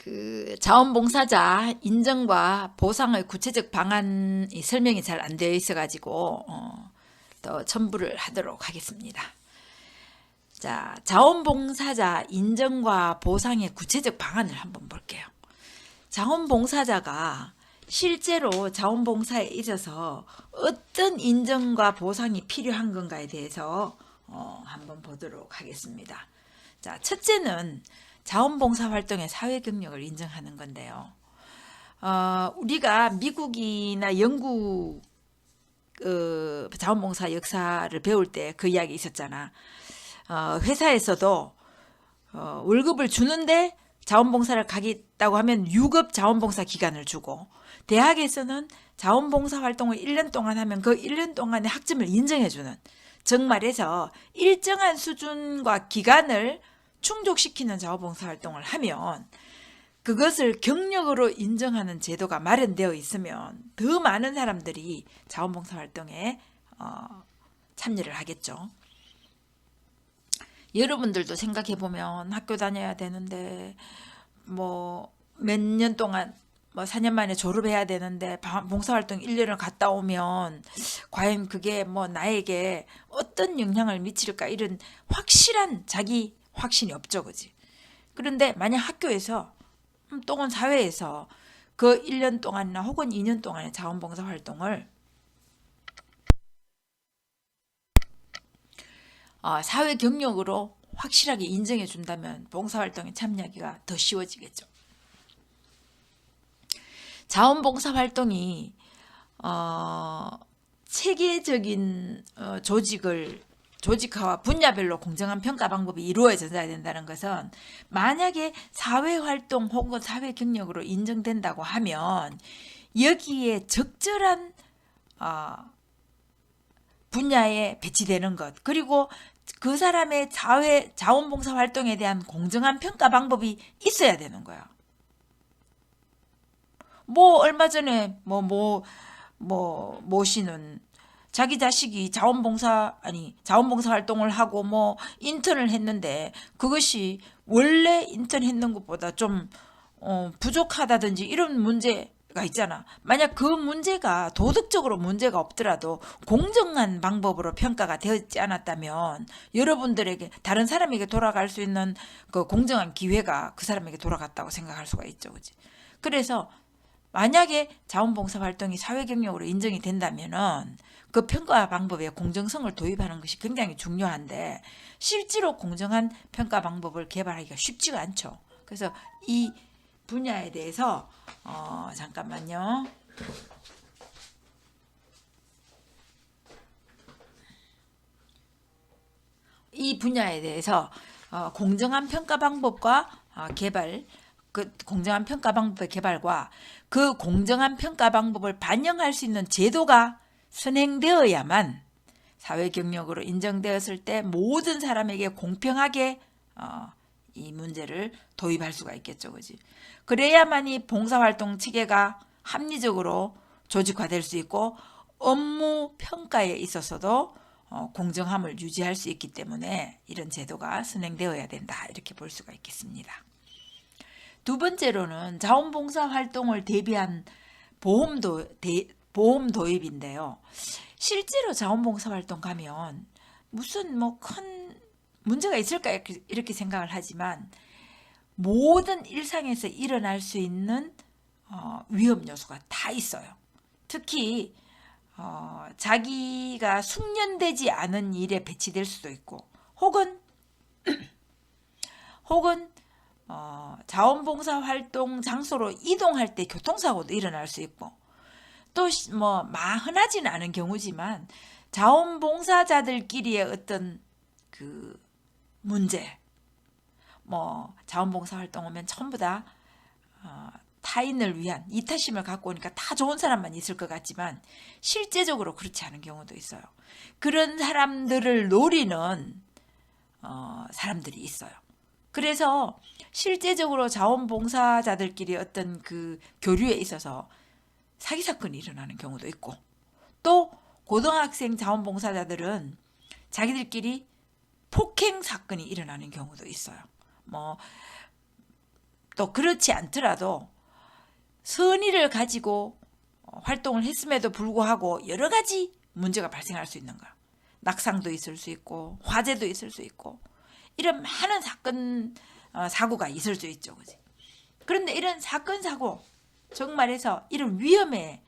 그 자원봉사자 인정과 보상의 구체적 방안이 설명이 잘 안 되어 있어 가지고 더 첨부를 하도록 하겠습니다. 자, 자원봉사자 인정과 보상의 구체적 방안을 한번 볼게요. 자원봉사자가 실제로 자원봉사에 있어서 어떤 인정과 보상이 필요한 건가에 대해서 한번 보도록 하겠습니다. 자, 첫째는 자원봉사 활동의 사회 경력을 인정하는 건데요. 우리가 미국이나 영국 자원봉사 역사를 배울 때 그 이야기 있었잖아. 회사에서도 월급을 주는데 자원봉사를 가겠다고 하면 유급 자원봉사 기간을 주고, 대학에서는 자원봉사 활동을 1년 동안 하면 그 1년 동안의 학점을 인정해주는, 즉 말해서 일정한 수준과 기간을 충족시키는 자원봉사 활동을 하면 그것을 경력으로 인정하는 제도가 마련되어 있으면 더 많은 사람들이 자원봉사 활동에 참여를 하겠죠. 여러분들도 생각해 보면 학교 다녀야 되는데 뭐 몇 년 동안 뭐 4년 만에 졸업해야 되는데 봉사활동 1년을 갔다 오면 과연 그게 뭐 나에게 어떤 영향을 미칠까, 이런 확실한 자기 확신이 없죠, 그지? 그런데 만약 학교에서 또는 사회에서 그 1년 동안이나 혹은 2년 동안의 자원봉사 활동을 사회 경력으로 확실하게 인정해 준다면 봉사활동에 참여하기가 더 쉬워지겠죠. 자원봉사 활동이 체계적인 조직화와 분야별로 공정한 평가 방법이 이루어져야 된다는 것은, 만약에 사회활동 혹은 사회 경력으로 인정된다고 하면 여기에 적절한 분야에 배치되는 것, 그리고 그 사람의 자원봉사 활동에 대한 공정한 평가 방법이 있어야 되는 거야. 뭐 얼마 전에 모씨는 자기 자식이 자원봉사 활동을 하고 뭐 인턴을 했는데 그것이 원래 인턴 했는 것보다 좀 부족하다든지 이런 문제가 있잖아. 만약 그 문제가 도덕적으로 문제가 없더라도 공정한 방법으로 평가가 되었지 않았다면 여러분들에게, 다른 사람에게 돌아갈 수 있는 그 공정한 기회가 그 사람에게 돌아갔다고 생각할 수가 있죠, 그지? 그래서 만약에 자원봉사 활동이 사회 경력으로 인정이 된다면은 그 평가 방법에 공정성을 도입하는 것이 굉장히 중요한데, 실제로 공정한 평가 방법을 개발하기가 쉽지가 않죠. 그래서 이 분야에 대해서 잠깐만요. 이 분야에 대해서 공정한 평가 방법과 개발, 그 공정한 평가 방법의 개발과 그 공정한 평가 방법을 반영할 수 있는 제도가 선행되어야만 사회 경력으로 인정되었을 때 모든 사람에게 공평하게 이 문제를 도입할 수가 있겠죠, 그지? 그래야만이 봉사활동 체계가 합리적으로 조직화될 수 있고 업무 평가에 있어서도 공정함을 유지할 수 있기 때문에 이런 제도가 선행되어야 된다, 이렇게 볼 수가 있겠습니다. 두 번째로는 자원봉사 활동을 대비한 보험 도입인데요. 실제로 자원봉사 활동 가면 무슨 뭐 큰 문제가 있을까 이렇게 생각을 하지만, 모든 일상에서 일어날 수 있는 위험 요소가 다 있어요. 특히 자기가 숙련되지 않은 일에 배치될 수도 있고, 혹은 자원봉사 활동 장소로 이동할 때 교통사고도 일어날 수 있고, 또 뭐 흔하지는 않은 경우지만 자원봉사자들끼리의 어떤 그 문제, 뭐 자원봉사 활동 오면 전부 다 타인을 위한 이타심을 갖고 오니까 다 좋은 사람만 있을 것 같지만 실제적으로 그렇지 않은 경우도 있어요. 그런 사람들을 노리는 사람들이 있어요. 그래서 실제적으로 자원봉사자들끼리 어떤 그 교류에 있어서 사기 사건이 일어나는 경우도 있고, 또 고등학생 자원봉사자들은 자기들끼리 폭행 사건이 일어나는 경우도 있어요. 뭐 또 그렇지 않더라도 선의를 가지고 활동을 했음에도 불구하고 여러 가지 문제가 발생할 수 있는 거야. 낙상도 있을 수 있고 화재도 있을 수 있고 이런 많은 사건 사고가 있을 수 있죠. 그지? 그런데 이런 사건 사고 정말해서 이런 위험에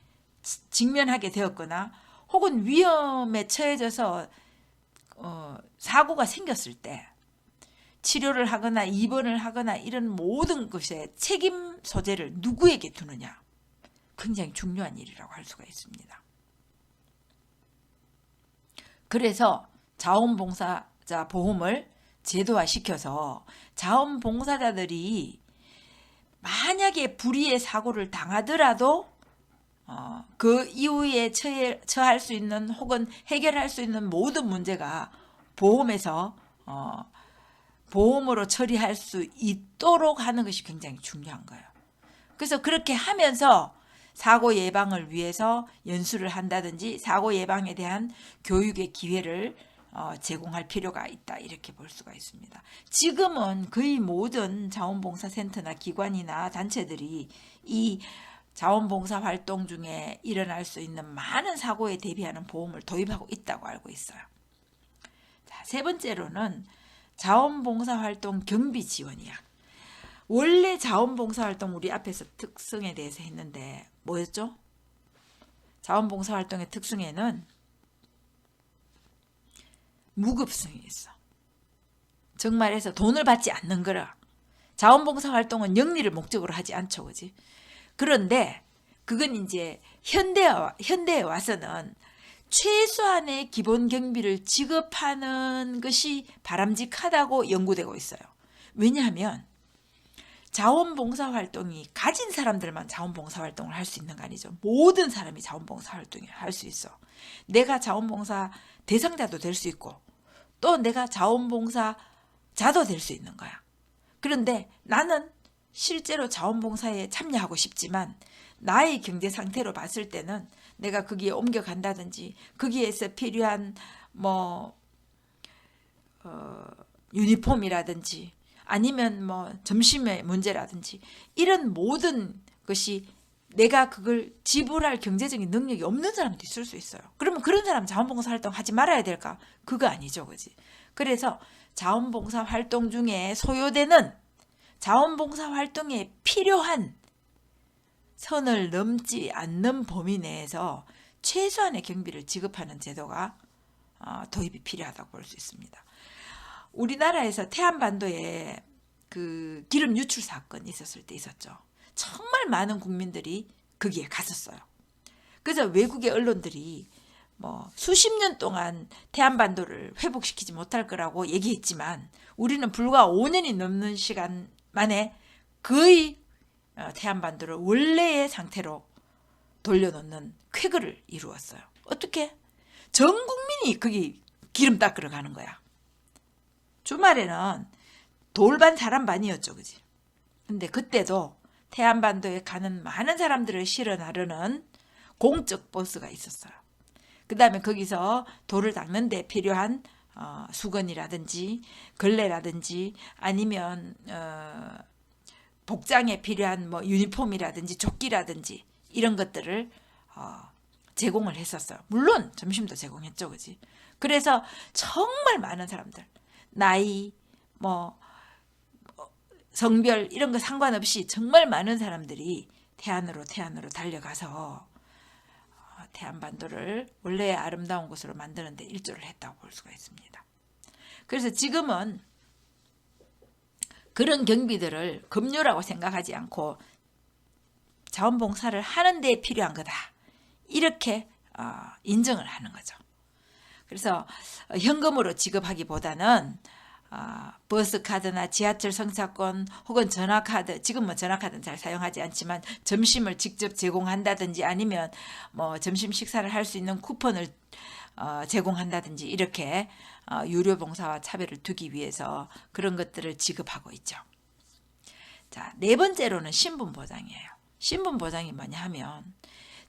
직면하게 되었거나 혹은 위험에 처해져서 사고가 생겼을 때 치료를 하거나 입원을 하거나 이런 모든 것의 책임 소재를 누구에게 두느냐, 굉장히 중요한 일이라고 할 수가 있습니다. 그래서 자원봉사자 보험을 제도화시켜서 자원봉사자들이 만약에 불의의 사고를 당하더라도 그 이후에 처할 수 있는 혹은 해결할 수 있는 모든 문제가 보험에서 보험으로 처리할 수 있도록 하는 것이 굉장히 중요한 거예요. 그래서 그렇게 하면서 사고 예방을 위해서 연수를 한다든지 사고 예방에 대한 교육의 기회를 제공할 필요가 있다, 이렇게 볼 수가 있습니다. 지금은 거의 모든 자원봉사센터나 기관이나 단체들이 이 자원봉사 활동 중에 일어날 수 있는 많은 사고에 대비하는 보험을 도입하고 있다고 알고 있어요. 자, 세 번째로는 자원봉사 활동 경비 지원이야. 원래 자원봉사 활동 우리 앞에서 특성에 대해서 했는데 뭐였죠? 자원봉사 활동의 특성에는 무급성이 있어. 정말해서 돈을 받지 않는 거라. 자원봉사 활동은 영리를 목적으로 하지 않죠, 그지? 그런데 그건 이제 현대에 와서는 최소한의 기본 경비를 지급하는 것이 바람직하다고 연구되고 있어요. 왜냐하면 자원봉사 활동이 가진 사람들만 자원봉사 활동을 할 수 있는 거 아니죠. 모든 사람이 자원봉사 활동을 할 수 있어. 내가 자원봉사 대상자도 될 수 있고 또 내가 자원봉사자도 될 수 있는 거야. 그런데 나는 실제로 자원봉사에 참여하고 싶지만 나의 경제 상태로 봤을 때는 내가 거기에 옮겨간다든지 거기에서 필요한 유니폼이라든지 아니면 점심의 문제라든지 이런 모든 것이 내가 그걸 지불할 경제적인 능력이 없는 사람도 있을 수 있어요. 그러면 그런 사람 자원봉사 활동 하지 말아야 될까? 그거 아니죠, 그지? 그래서 자원봉사 활동 중에 소요되는 자원봉사 활동에 필요한 선을 넘지 않는 범위 내에서 최소한의 경비를 지급하는 제도가 도입이 필요하다고 볼 수 있습니다. 우리나라에서 태안반도에 그 기름 유출 사건이 있었을 때 있었죠. 정말 많은 국민들이 거기에 갔었어요. 그래서 외국의 언론들이 수십 년 동안 태안반도를 회복시키지 못할 거라고 얘기했지만 우리는 불과 5년이 넘는 시간 만에 거의 태안반도를 원래의 상태로 돌려놓는 쾌거를 이루었어요. 어떻게? 전 국민이 거기 기름 닦으러 가는 거야. 주말에는 돌반 사람반이었죠, 그지? 근데 그때도 태안반도에 가는 많은 사람들을 실어 나르는 공적 버스가 있었어요. 그 다음에 거기서 돌을 닦는 데 필요한 수건이라든지 걸레라든지 아니면 복장에 필요한 유니폼이라든지 조끼라든지 이런 것들을 제공을 했었어요. 물론 점심도 제공했죠, 그지? 그래서 정말 많은 사람들, 나이, 성별 이런 거 상관없이 정말 많은 사람들이 태안으로 달려가서 태안반도를 원래의 아름다운 곳으로 만드는 데 일조를 했다고 볼 수가 있습니다. 그래서 지금은 그런 경비들을 급료라고 생각하지 않고 자원봉사를 하는 데 필요한 거다, 이렇게 인정을 하는 거죠. 그래서 현금으로 지급하기보다는 버스카드나 지하철 승차권 혹은 전화카드, 지금 전화카드는 잘 사용하지 않지만 점심을 직접 제공한다든지 아니면 점심 식사를 할 수 있는 쿠폰을 제공한다든지 이렇게 유료 봉사와 차별을 두기 위해서 그런 것들을 지급하고 있죠. 자, 네 번째로는 신분보장이에요. 신분보장이 뭐냐 하면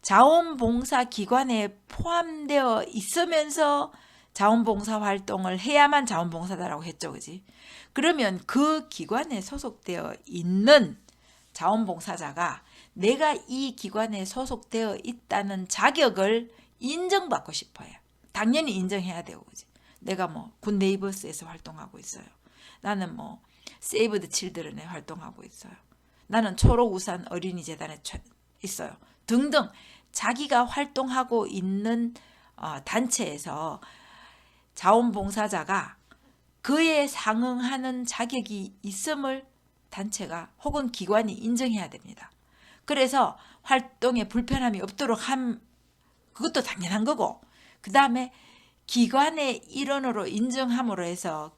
자원봉사 기관에 포함되어 있으면서 자원봉사 활동을 해야만 자원봉사다라고 했죠, 그지? 그러면 그 기관에 소속되어 있는 자원봉사자가 내가 이 기관에 소속되어 있다는 자격을 인정받고 싶어요. 당연히 인정해야 되고, 그지? 내가 뭐 굿네이버스에서 활동하고 있어요. 나는 뭐 세이브 드 칠드런에 활동하고 있어요. 나는 초록우산 어린이재단에 있어요. 등등 자기가 활동하고 있는 단체에서 자원봉사자가 그에 상응하는 자격이 있음을 단체가 혹은 기관이 인정해야 됩니다. 그래서 활동에 불편함이 없도록 그것도 당연한 거고, 그 다음에 기관의 일원으로 인정함으로 해서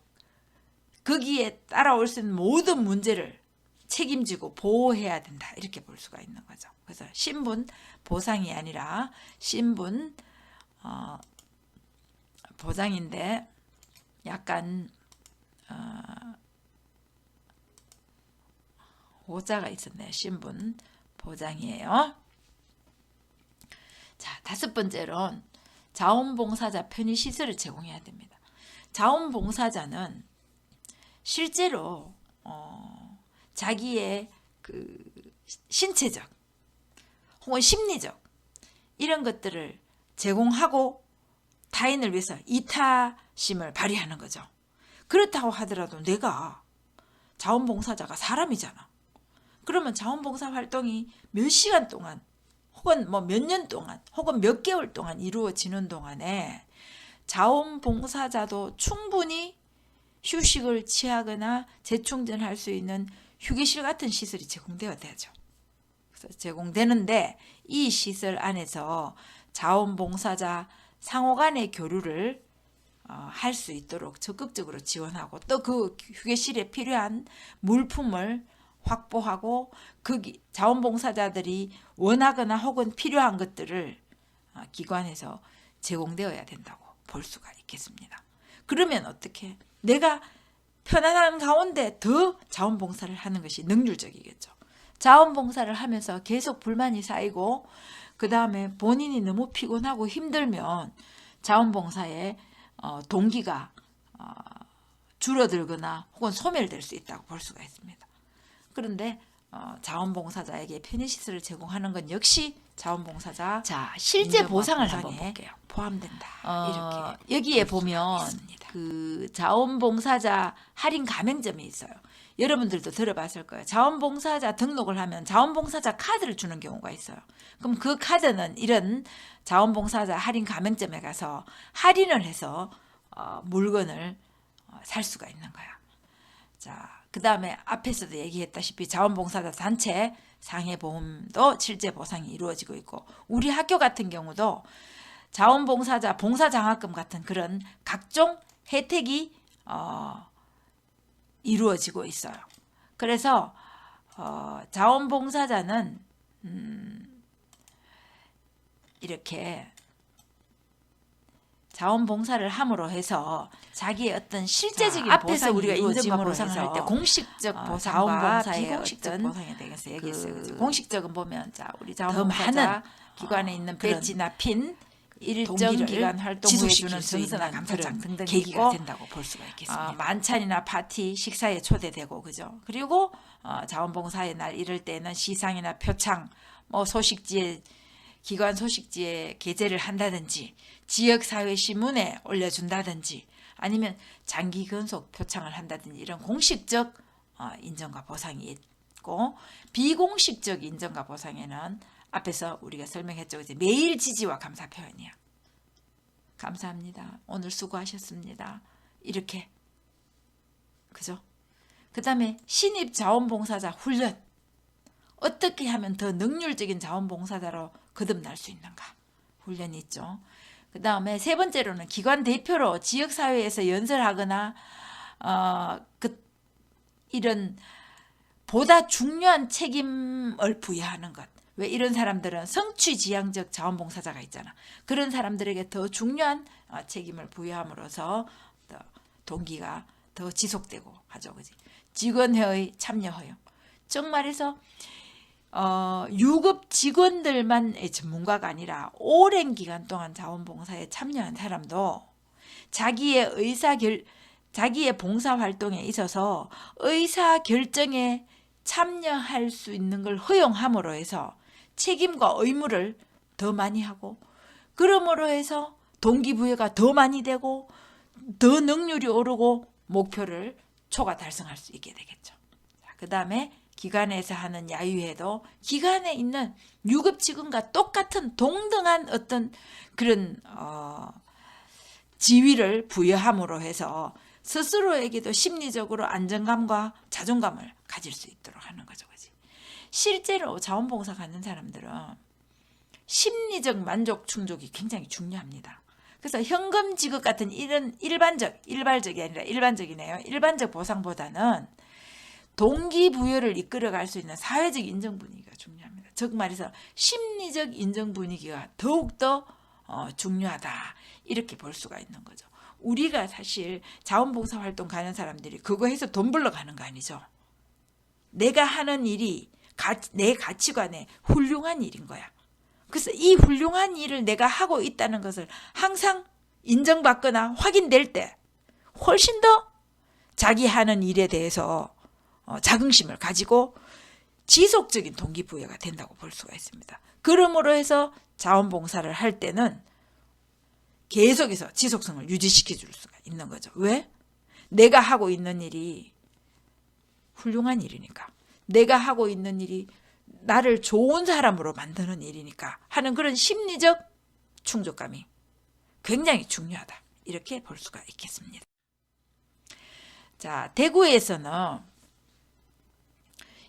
거기에 따라올 수 있는 모든 문제를 책임지고 보호해야 된다, 이렇게 볼 수가 있는 거죠. 그래서 신분 보상이 아니라 신분 보장인데 약간 오자가 있었네요. 신분 보장이에요. 자, 5번째로는 자원봉사자 편의시설을 제공해야 됩니다. 자원봉사자는 실제로 자기의 그 신체적 혹은 심리적 이런 것들을 제공하고 타인을 위해서 이타심을 발휘하는 거죠. 그렇다고 하더라도 내가 자원봉사자가 사람이잖아. 그러면 자원봉사 활동이 몇 시간 동안 혹은 뭐 몇 년 동안 혹은 몇 개월 동안 이루어지는 동안에 자원봉사자도 충분히 휴식을 취하거나 재충전할 수 있는 휴게실 같은 시설이 제공되어야 되죠. 그래서 제공되는데 이 시설 안에서 자원봉사자 상호간의 교류를 할 수 있도록 적극적으로 지원하고 또 그 휴게실에 필요한 물품을 확보하고 그 자원봉사자들이 원하거나 혹은 필요한 것들을 기관에서 제공되어야 된다고 볼 수가 있겠습니다. 그러면 어떻게? 내가 편안한 가운데 더 자원봉사를 하는 것이 능률적이겠죠. 자원봉사를 하면서 계속 불만이 쌓이고 그 다음에 본인이 너무 피곤하고 힘들면 자원봉사의 동기가 줄어들거나 혹은 소멸될 수 있다고 볼 수가 있습니다. 그런데 자원봉사자에게 편의시설을 제공하는 건 역시 자원봉사자 실제 보상을 한번 볼게요. 포함된다. 이렇게 여기에 보면 그 자원봉사자 할인 가맹점이 있어요. 여러분들도 들어봤을 거예요. 자원봉사자 등록을 하면 자원봉사자 카드를 주는 경우가 있어요. 그럼 그 카드는 이런 자원봉사자 할인 가맹점에 가서 할인을 해서 물건을 살 수가 있는 거야. 자, 그 다음에 앞에서도 얘기했다시피 자원봉사자 단체 상해보험도 실제 보상이 이루어지고 있고, 우리 학교 같은 경우도 자원봉사자 봉사장학금 같은 그런 각종 혜택이 이루어지고 있어요. 그래서 자원봉사자는 이렇게 자원봉사를 함으로 해서 자기의 어떤 실제적인 앞에서 보상이 우리가 인정과 이루어짐으로 보상을 해서 할 때 공식적 보상과 자원봉사의 비공식적 어떤 보상에 대해서 얘기했어요. 공식적은 보면 우리 더 자원봉사자 많은 기관에 있는 그런 배지나 핀, 일정 동기를 기간 활동 후에 지속시킬 주는 수 증서나 있는 감사장 그런 등등이 계기가 있고, 된다고 볼 수가 있겠습니다. 만찬이나 파티, 식사에 초대되고, 그죠? 그리고 자원봉사의 날 이럴 때는 시상이나 표창, 뭐 소식지에 기관 소식지에 게재를 한다든지 지역사회 신문에 올려준다든지 아니면 장기 근속 표창을 한다든지 이런 공식적 인정과 보상이 있고, 비공식적 인정과 보상에는 앞에서 우리가 설명했죠. 이제 매일 지지와 감사 표현이야. 감사합니다. 오늘 수고하셨습니다. 이렇게. 그죠? 그 다음에 신입 자원봉사자 훈련. 어떻게 하면 더 능률적인 자원봉사자로 거듭날 수 있는가? 훈련이 있죠. 그 다음에 3번째로는 기관 대표로 지역사회에서 연설하거나 이런 보다 중요한 책임을 부여하는 것. 왜 이런 사람들은 성취지향적 자원봉사자가 있잖아. 그런 사람들에게 더 중요한 책임을 부여함으로써 동기가 더 지속되고 하죠. 그지? 직원회의 참여 허용. 정말해서 유급 직원들만의 전문가가 아니라 오랜 기간 동안 자원봉사에 참여한 사람도 자기의 봉사활동에 있어서 의사결정에 참여할 수 있는 걸 허용함으로 해서 책임과 의무를 더 많이 하고, 그러므로 해서 동기부여가 더 많이 되고 더 능률이 오르고 목표를 초과 달성할 수 있게 되겠죠. 그 다음에 기관에서 하는 야유회도 기관에 있는 유급직원과 똑같은 동등한 어떤 그런 지위를 부여함으로 해서 스스로에게도 심리적으로 안정감과 자존감을 가질 수 있도록 하는 거죠. 그치? 실제로 자원봉사 가는 사람들은 심리적 만족 충족이 굉장히 중요합니다. 그래서 현금 지급 같은 이런 일반적이 아니라 일반적이네요. 일반적 보상보다는 동기부여를 이끌어갈 수 있는 사회적 인정 분위기가 중요합니다. 즉 말해서 심리적 인정 분위기가 더욱더 중요하다, 이렇게 볼 수가 있는 거죠. 우리가 사실 자원봉사 활동 가는 사람들이 그거 해서 돈 벌러 가는 거 아니죠. 내가 하는 일이 내 가치관에 훌륭한 일인 거야. 그래서 이 훌륭한 일을 내가 하고 있다는 것을 항상 인정받거나 확인될 때 훨씬 더 자기 하는 일에 대해서 자긍심을 가지고 지속적인 동기부여가 된다고 볼 수가 있습니다. 그러므로 해서 자원봉사를 할 때는 계속해서 지속성을 유지시켜 줄 수가 있는 거죠. 왜? 내가 하고 있는 일이 훌륭한 일이니까, 내가 하고 있는 일이 나를 좋은 사람으로 만드는 일이니까 하는 그런 심리적 충족감이 굉장히 중요하다, 이렇게 볼 수가 있겠습니다. 자, 대구에서는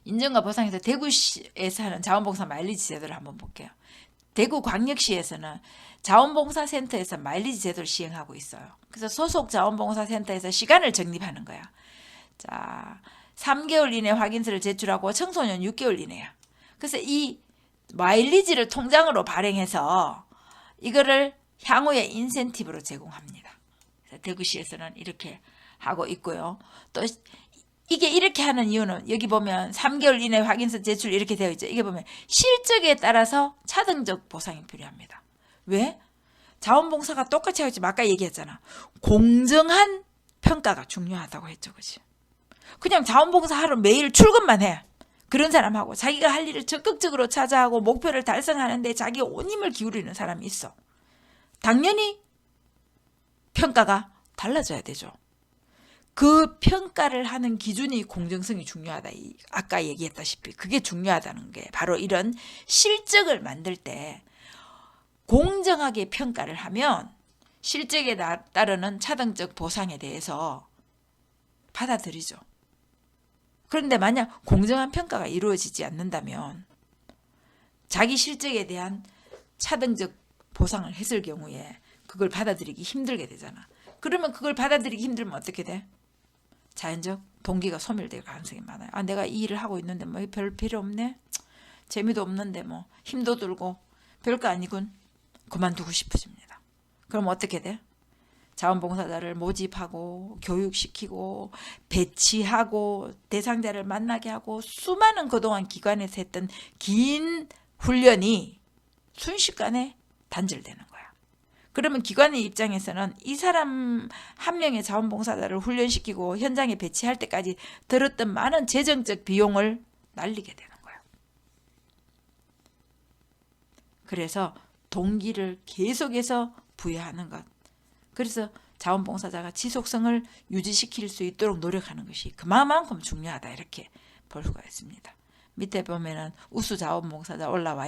인정과 보상에서 대구시에서 하는 자원봉사 마일리지 제도를 한번 볼게요. 대구광역시에서는 자원봉사센터에서 마일리지 제도를 시행하고 있어요. 그래서 소속 자원봉사센터에서 시간을 적립하는 거야. 자, 3개월 이내 확인서를 제출하고 청소년 6개월 이내야. 그래서 이 마일리지를 통장으로 발행해서 이거를 향후에 인센티브로 제공합니다. 그래서 대구시에서는 이렇게 하고 있고요. 또 이게 이렇게 하는 이유는 여기 보면 3개월 이내 확인서 제출 이렇게 되어 있죠. 이게 보면 실적에 따라서 차등적 보상이 필요합니다. 왜? 자원봉사가 똑같이 하고 있지만 아까 얘기했잖아. 공정한 평가가 중요하다고 했죠. 그치? 그냥 자원봉사 하러 매일 출근만 해. 그런 사람하고 자기가 할 일을 적극적으로 찾아하고 목표를 달성하는데 자기 온 힘을 기울이는 사람이 있어. 당연히 평가가 달라져야 되죠. 그 평가를 하는 기준이 공정성이 중요하다. 아까 얘기했다시피 그게 중요하다는 게 바로 이런 실적을 만들 때 공정하게 평가를 하면 실적에 따르는 차등적 보상에 대해서 받아들이죠. 그런데 만약 공정한 평가가 이루어지지 않는다면 자기 실적에 대한 차등적 보상을 했을 경우에 그걸 받아들이기 힘들게 되잖아. 그러면 그걸 받아들이기 힘들면 어떻게 돼? 자연적 동기가 소멸될 가능성이 많아요. 아, 내가 이 일을 하고 있는데 뭐 별 필요 없네. 재미도 없는데 뭐 힘도 들고 별거 아니군. 그만두고 싶어집니다. 그럼 어떻게 돼? 자원봉사자를 모집하고 교육시키고 배치하고 대상자를 만나게 하고 수많은 그동안 기관에서 했던 긴 훈련이 순식간에 단절되는 거야. 그러면 기관의 입장에서는 이 사람 한 명의 자원봉사자를 훈련시키고 현장에 배치할 때까지 들었던 많은 재정적 비용을 날리게 되는 거야. 그래서 동기를 계속해서 부여하는 것. 그래서 자원봉사자가 지속성을 유지시킬 수 있도록 노력하는 것이 그만큼 중요하다, 이렇게 볼 수가 있습니다. 밑에 보면은 우수 자원봉사자 올라와 있